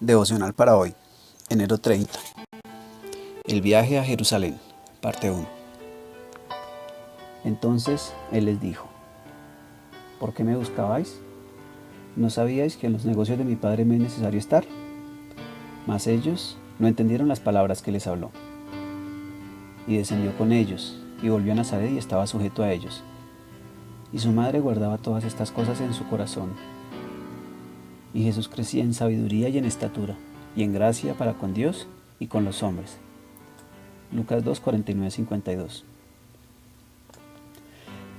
Devocional para hoy, enero 30. El viaje a Jerusalén, parte 1. Entonces él les dijo: ¿por qué me buscabais? ¿No sabíais que en los negocios de mi padre me es necesario estar? Mas ellos no entendieron las palabras que les habló. Y descendió con ellos, y volvió a Nazaret y estaba sujeto a ellos. Y su madre guardaba todas estas cosas en su corazón. Y Jesús crecía en sabiduría y en estatura, y en gracia para con Dios y con los hombres. Lucas 2, 49-52.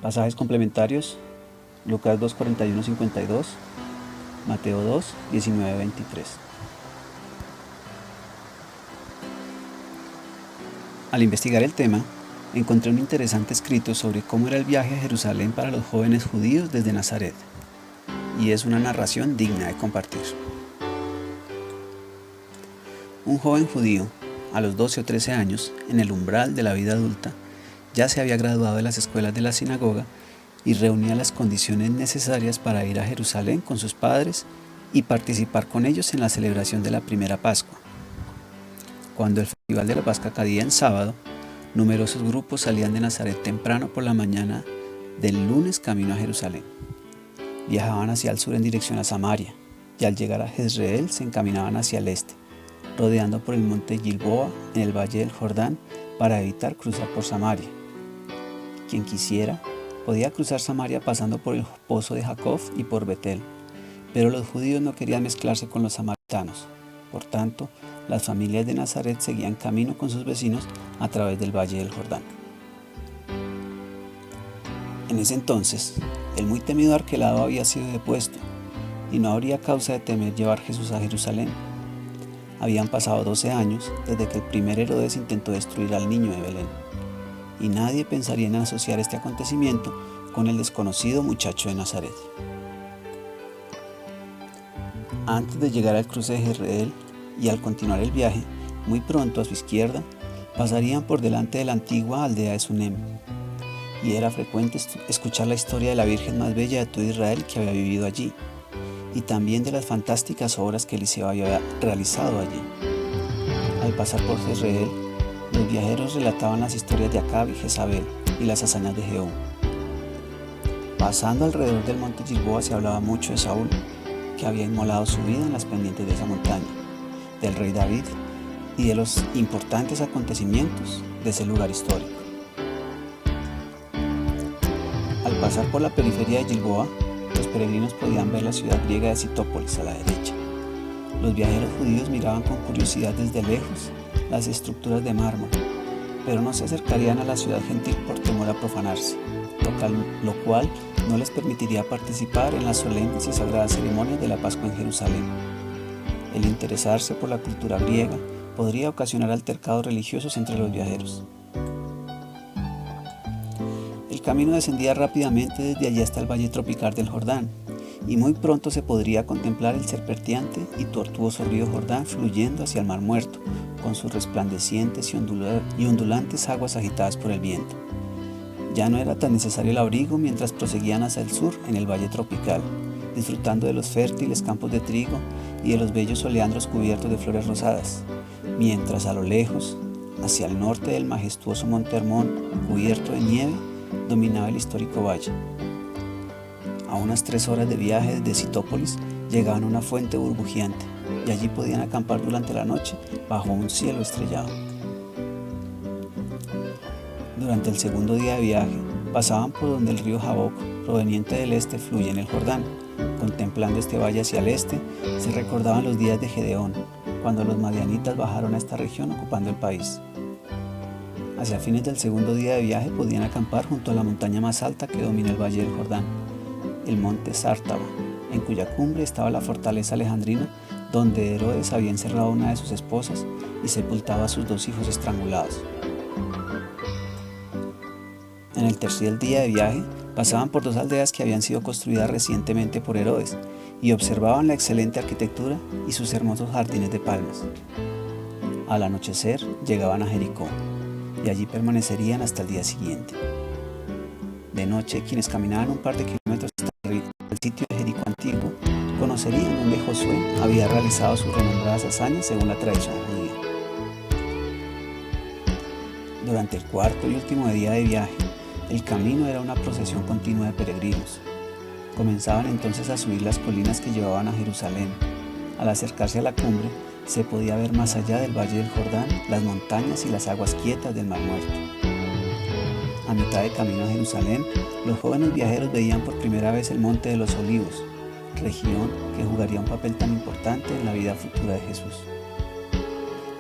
Pasajes complementarios: Lucas 2, 41-52, Mateo 2, 19-23. Al investigar el tema, encontré un interesante escrito sobre cómo era el viaje a Jerusalén para los jóvenes judíos desde Nazaret, y es una narración digna de compartir. Un joven judío, a los 12 o 13 años, en el umbral de la vida adulta, ya se había graduado de las escuelas de la sinagoga y reunía las condiciones necesarias para ir a Jerusalén con sus padres y participar con ellos en la celebración de la primera Pascua. Cuando el festival de la Pascua caía en sábado, numerosos grupos salían de Nazaret temprano por la mañana del lunes camino a Jerusalén. Viajaban hacia el sur en dirección a Samaria, y al llegar a Jezreel se encaminaban hacia el este, rodeando por el monte Gilboa en el valle del Jordán para evitar cruzar por Samaria. Quien quisiera podía cruzar Samaria pasando por el pozo de Jacob y por Betel, pero los judíos no querían mezclarse con los samaritanos. Por tanto, las familias de Nazaret seguían camino con sus vecinos a través del valle del Jordán. En ese entonces, el muy temido Arquelao había sido depuesto, y no habría causa de temer llevar a Jesús a Jerusalén. Habían pasado 12 años desde que el primer Herodes intentó destruir al niño de Belén, y nadie pensaría en asociar este acontecimiento con el desconocido muchacho de Nazaret. Antes de llegar al cruce de Jezreel y al continuar el viaje, muy pronto a su izquierda, pasarían por delante de la antigua aldea de Sunem, y era frecuente escuchar la historia de la Virgen más bella de todo Israel que había vivido allí, y también de las fantásticas obras que Eliseo había realizado allí. Al pasar por Jezreel, los viajeros relataban las historias de Acab y Jezabel y las hazañas de Jehú. Pasando alrededor del monte Gilboa se hablaba mucho de Saúl, que había inmolado su vida en las pendientes de esa montaña, del rey David y de los importantes acontecimientos de ese lugar histórico. Al pasar por la periferia de Gilboa, los peregrinos podían ver la ciudad griega de Sitópolis a la derecha. Los viajeros judíos miraban con curiosidad desde lejos las estructuras de mármol, pero no se acercarían a la ciudad gentil por temor a profanarse, lo cual no les permitiría participar en las solemnes y sagradas ceremonias de la Pascua en Jerusalén. El interesarse por la cultura griega podría ocasionar altercados religiosos entre los viajeros. El camino descendía rápidamente desde allí hasta el valle tropical del Jordán, y muy pronto se podría contemplar el serpenteante y tortuoso río Jordán fluyendo hacia el Mar Muerto, con sus resplandecientes y ondulantes aguas agitadas por el viento. Ya no era tan necesario el abrigo mientras proseguían hacia el sur en el valle tropical, disfrutando de los fértiles campos de trigo y de los bellos oleandros cubiertos de flores rosadas, mientras a lo lejos, hacia el norte del majestuoso monte Hermón, cubierto de nieve, dominaba el histórico valle. A unas 3 horas de viaje desde Sitópolis llegaban a una fuente burbujeante, y allí podían acampar durante la noche bajo un cielo estrellado. Durante el segundo día de viaje, pasaban por donde el río Jaboc, proveniente del este, fluye en el Jordán. Contemplando este valle hacia el este, se recordaban los días de Gedeón, cuando los madianitas bajaron a esta región ocupando el país. Hacia fines del segundo día de viaje podían acampar junto a la montaña más alta que domina el valle del Jordán, el monte Sártaba, en cuya cumbre estaba la fortaleza alejandrina donde Herodes había encerrado a una de sus esposas y sepultaba a sus 2 hijos estrangulados. En el tercer día de viaje pasaban por 2 aldeas que habían sido construidas recientemente por Herodes y observaban la excelente arquitectura y sus hermosos jardines de palmas. Al anochecer llegaban a Jericó y allí permanecerían hasta el día siguiente. De noche, quienes caminaban un par de kilómetros hasta el sitio de Jericó antiguo conocían conocerían dónde Josué había realizado sus renombradas hazañas según la tradición judía. Durante el cuarto y último día de viaje, el camino era una procesión continua de peregrinos. Comenzaban entonces a subir las colinas que llevaban a Jerusalén. Al acercarse a la cumbre, se podía ver más allá del valle del Jordán las montañas y las aguas quietas del Mar Muerto. A mitad de camino a Jerusalén, los jóvenes viajeros veían por primera vez el Monte de los Olivos, región que jugaría un papel tan importante en la vida futura de Jesús.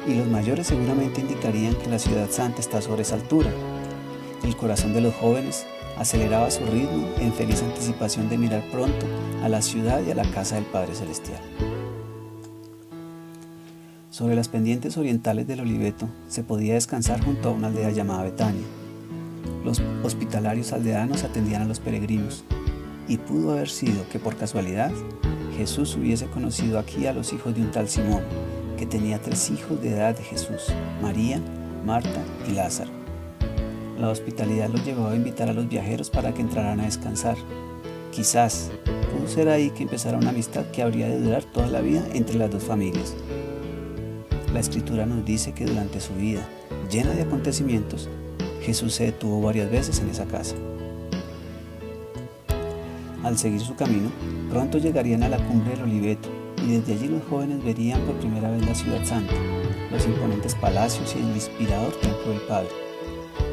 Y los mayores seguramente indicarían que la ciudad santa está sobre esa altura. El corazón de los jóvenes aceleraba su ritmo en feliz anticipación de mirar pronto a la ciudad y a la casa del Padre Celestial. Sobre las pendientes orientales del Oliveto se podía descansar junto a una aldea llamada Betania. Los hospitalarios aldeanos atendían a los peregrinos, y pudo haber sido que por casualidad Jesús hubiese conocido aquí a los hijos de un tal Simón, que tenía 3 hijos de edad de Jesús: María, Marta y Lázaro. La hospitalidad los llevaba a invitar a los viajeros para que entraran a descansar. Quizás pudo ser ahí que empezara una amistad que habría de durar toda la vida entre las dos familias. La Escritura nos dice que durante su vida, llena de acontecimientos, Jesús se detuvo varias veces en esa casa. Al seguir su camino, pronto llegarían a la cumbre del Oliveto, y desde allí los jóvenes verían por primera vez la ciudad santa, los imponentes palacios y el inspirador templo del Padre.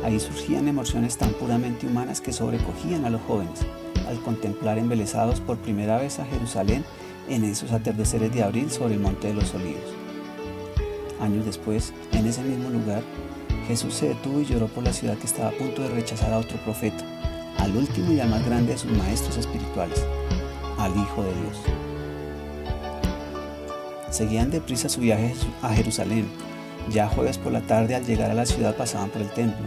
Ahí surgían emociones tan puramente humanas que sobrecogían a los jóvenes al contemplar embelesados por primera vez a Jerusalén en esos atardeceres de abril sobre el Monte de los Olivos. Años después, en ese mismo lugar, Jesús se detuvo y lloró por la ciudad que estaba a punto de rechazar a otro profeta, al último y al más grande de sus maestros espirituales, al Hijo de Dios. Seguían deprisa su viaje a Jerusalén. Ya jueves por la tarde, al llegar a la ciudad, pasaban por el templo.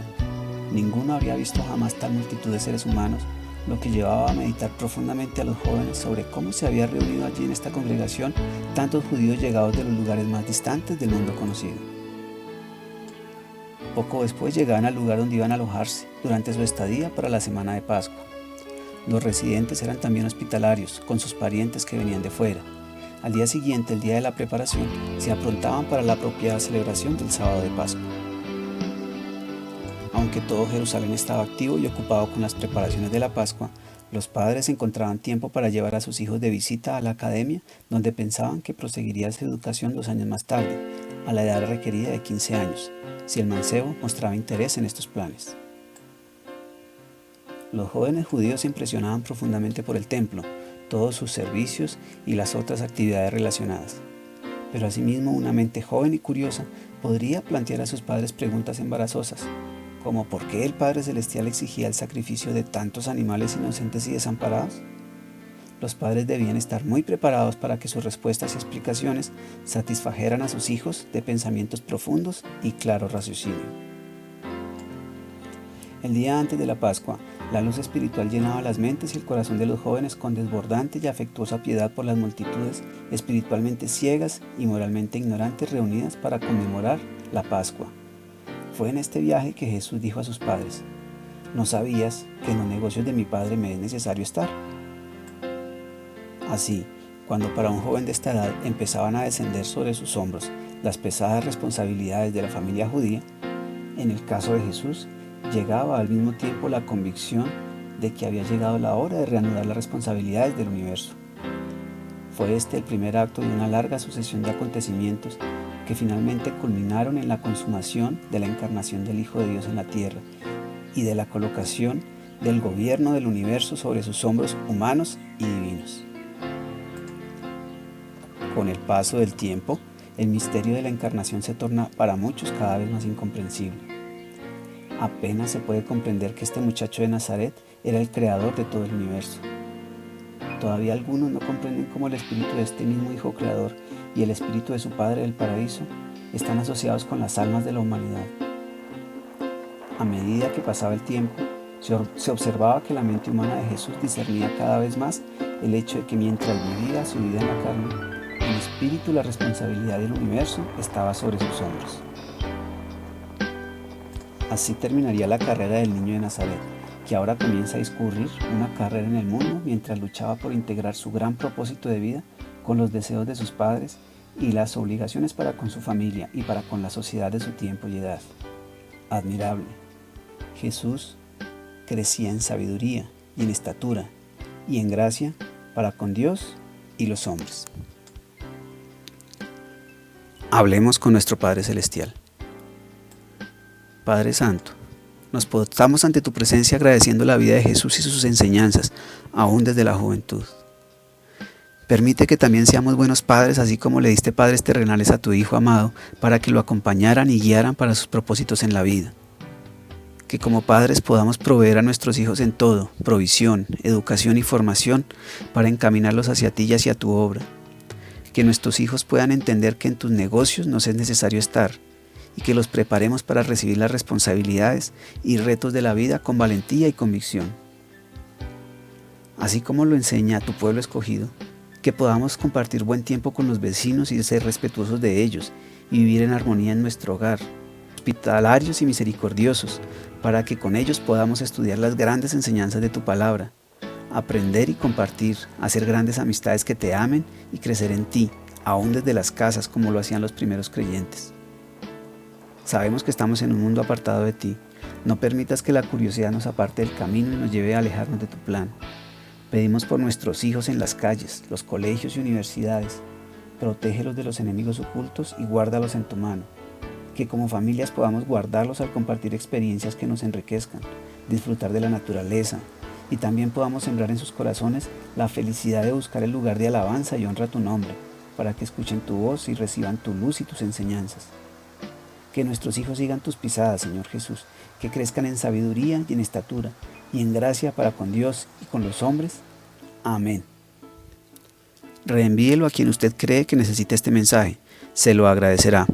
Ninguno había visto jamás tal multitud de seres humanos, lo que llevaba a meditar profundamente a los jóvenes sobre cómo se había reunido allí en esta congregación tantos judíos llegados de los lugares más distantes del mundo conocido. Poco después llegaban al lugar donde iban a alojarse durante su estadía para la semana de Pascua. Los residentes eran también hospitalarios, con sus parientes que venían de fuera. Al día siguiente, el día de la preparación, se aprontaban para la apropiada celebración del sábado de Pascua. Aunque todo Jerusalén estaba activo y ocupado con las preparaciones de la Pascua, los padres encontraban tiempo para llevar a sus hijos de visita a la academia, donde pensaban que proseguiría su educación 2 años más tarde, a la edad requerida de 15 años, si el mancebo mostraba interés en estos planes. Los jóvenes judíos se impresionaban profundamente por el templo, todos sus servicios y las otras actividades relacionadas. Pero asimismo, una mente joven y curiosa podría plantear a sus padres preguntas embarazosas, como ¿por qué el Padre Celestial exigía el sacrificio de tantos animales inocentes y desamparados? Los padres debían estar muy preparados para que sus respuestas y explicaciones satisfajeran a sus hijos de pensamientos profundos y claro raciocinio. El día antes de la Pascua, la luz espiritual llenaba las mentes y el corazón de los jóvenes con desbordante y afectuosa piedad por las multitudes espiritualmente ciegas y moralmente ignorantes reunidas para conmemorar la Pascua. Fue en este viaje que Jesús dijo a sus padres: ¿no sabías que en los negocios de mi Padre me es necesario estar? Así, cuando para un joven de esta edad empezaban a descender sobre sus hombros las pesadas responsabilidades de la familia judía, en el caso de Jesús, llegaba al mismo tiempo la convicción de que había llegado la hora de reanudar las responsabilidades del universo. Fue este el primer acto de una larga sucesión de acontecimientos que finalmente culminaron en la consumación de la encarnación del Hijo de Dios en la tierra y de la colocación del gobierno del universo sobre sus hombros humanos y divinos. Con el paso del tiempo, el misterio de la encarnación se torna para muchos cada vez más incomprensible. Apenas se puede comprender que este muchacho de Nazaret era el creador de todo el universo. Todavía algunos no comprenden cómo el espíritu de este mismo Hijo Creador y el espíritu de su Padre del Paraíso están asociados con las almas de la humanidad. A medida que pasaba el tiempo, se observaba que la mente humana de Jesús discernía cada vez más el hecho de que mientras vivía su vida en la carne, el espíritu y la responsabilidad del universo estaba sobre sus hombros. Así terminaría la carrera del niño de Nazaret, que ahora comienza a discurrir una carrera en el mundo mientras luchaba por integrar su gran propósito de vida con los deseos de sus padres y las obligaciones para con su familia y para con la sociedad de su tiempo y edad. Admirable. Jesús crecía en sabiduría y en estatura y en gracia para con Dios y los hombres. Hablemos con nuestro Padre Celestial. Padre Santo, nos postamos ante tu presencia agradeciendo la vida de Jesús y sus enseñanzas, aún desde la juventud. Permite que también seamos buenos padres, así como le diste padres terrenales a tu Hijo amado, para que lo acompañaran y guiaran para sus propósitos en la vida. Que como padres podamos proveer a nuestros hijos en todo, provisión, educación y formación, para encaminarlos hacia ti y hacia tu obra. Que nuestros hijos puedan entender que en tus negocios nos es necesario estar, y que los preparemos para recibir las responsabilidades y retos de la vida con valentía y convicción. Así como lo enseña tu pueblo escogido, que podamos compartir buen tiempo con los vecinos y ser respetuosos de ellos y vivir en armonía en nuestro hogar, hospitalarios y misericordiosos, para que con ellos podamos estudiar las grandes enseñanzas de tu palabra, aprender y compartir, hacer grandes amistades que te amen y crecer en ti, aún desde las casas como lo hacían los primeros creyentes. Sabemos que estamos en un mundo apartado de ti. No permitas que la curiosidad nos aparte del camino y nos lleve a alejarnos de tu plan. Pedimos por nuestros hijos en las calles, los colegios y universidades. Protégelos de los enemigos ocultos y guárdalos en tu mano. Que como familias podamos guardarlos al compartir experiencias que nos enriquezcan, disfrutar de la naturaleza, y también podamos sembrar en sus corazones la felicidad de buscar el lugar de alabanza y honra a tu nombre, para que escuchen tu voz y reciban tu luz y tus enseñanzas. Que nuestros hijos sigan tus pisadas, Señor Jesús, que crezcan en sabiduría y en estatura, y en gracia para con Dios y con los hombres. Amén. Reenvíelo a quien usted cree que necesite este mensaje, se lo agradecerá.